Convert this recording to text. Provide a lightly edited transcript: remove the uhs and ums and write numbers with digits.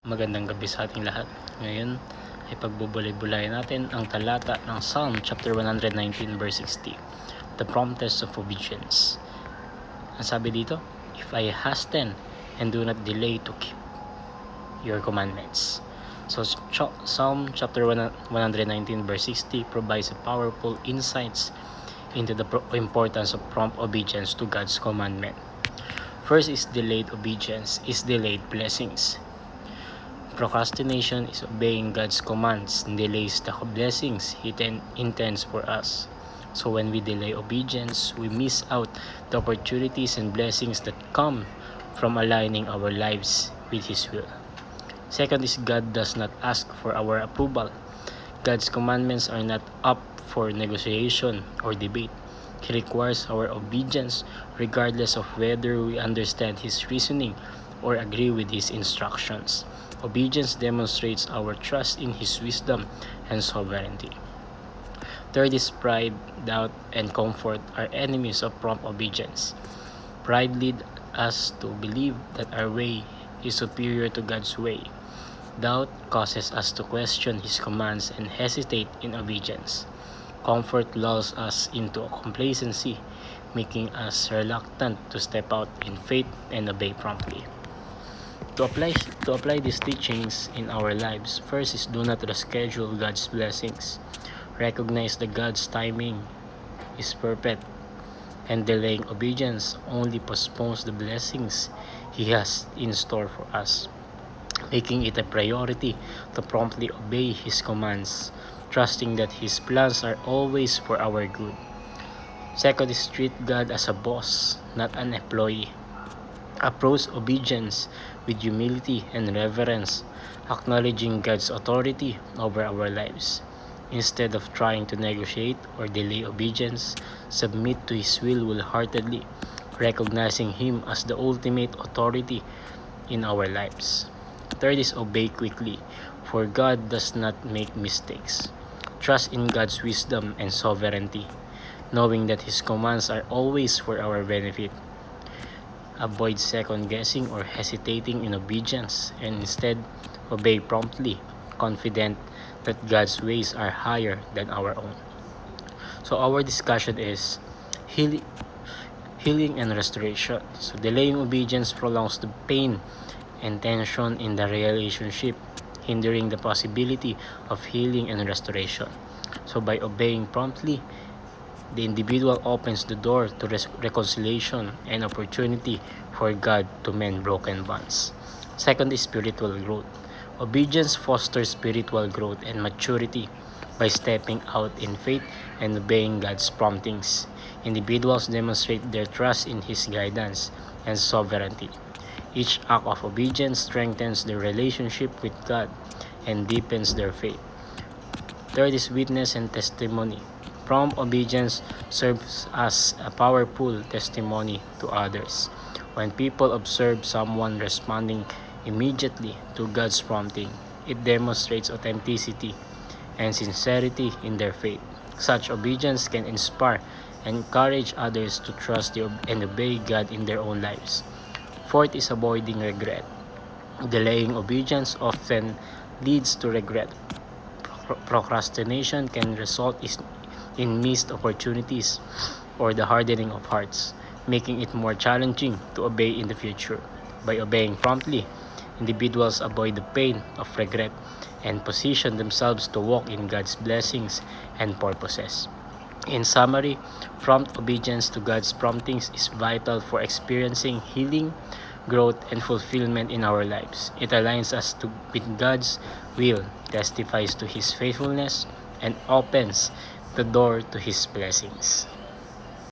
Magandang gabi sa ating lahat. Ngayon ay pagbubulay-bulayan natin ang talata ng Psalm chapter 119 verse 60, the promptness of obedience. Ang sabi dito, if I hasten and do not delay to keep your commandments. So Psalm chapter 119 verse 60 provides a powerful insights into the importance of prompt obedience to God's commandment. First is delayed obedience is delayed blessings. Procrastination is obeying God's commands and delays the blessings He intends for us. So when we delay obedience, we miss out the opportunities and blessings that come from aligning our lives with His will. Second is God does not ask for our approval. God's commandments are not up for negotiation or debate. He requires our obedience regardless of whether we understand His reasoning or agree with His instructions. Obedience demonstrates our trust in His wisdom and sovereignty. Third is pride, doubt, and comfort are enemies of prompt obedience. Pride leads us to believe that our way is superior to God's way. Doubt causes us to question His commands and hesitate in obedience. Comfort lulls us into complacency, making us reluctant to step out in faith and obey promptly. To apply these teachings in our lives, first is do not reschedule God's blessings. Recognize that God's timing is perfect, and delaying obedience only postpones the blessings He has in store for us, making it a priority to promptly obey His commands, trusting that His plans are always for our good. Second is treat God as a boss, not an employee. Approach obedience with humility and reverence, acknowledging God's authority over our lives. Instead of trying to negotiate or delay obedience, submit to His will wholeheartedly, recognizing Him as the ultimate authority in our lives. Third is obey quickly, for God does not make mistakes. Trust in God's wisdom and sovereignty, knowing that His commands are always for our benefit. Avoid second-guessing or hesitating in obedience, and instead obey promptly, confident that God's ways are higher than our own. So our discussion is healing and restoration. So delaying obedience prolongs the pain and tension in the relationship, hindering the possibility of healing and restoration. So by obeying promptly, the individual opens the door to reconciliation and opportunity for God to mend broken bonds. Second is spiritual growth. Obedience fosters spiritual growth and maturity by stepping out in faith and obeying God's promptings. Individuals demonstrate their trust in His guidance and sovereignty. Each act of obedience strengthens their relationship with God and deepens their faith. Third is witness and testimony. Prompt obedience serves as a powerful testimony to others. When people observe someone responding immediately to God's prompting, it demonstrates authenticity and sincerity in their faith. Such obedience can inspire and encourage others to trust and obey God in their own lives. Fourth is avoiding regret. Delaying obedience often leads to regret. Procrastination can result in missed opportunities or the hardening of hearts, making it more challenging to obey in the future. By obeying promptly, individuals avoid the pain of regret and position themselves to walk in God's blessings and purposes. In summary, prompt obedience to God's promptings is vital for experiencing healing, growth, and fulfillment in our lives. It aligns us with God's will, testifies to His faithfulness, and opens the door to His blessings.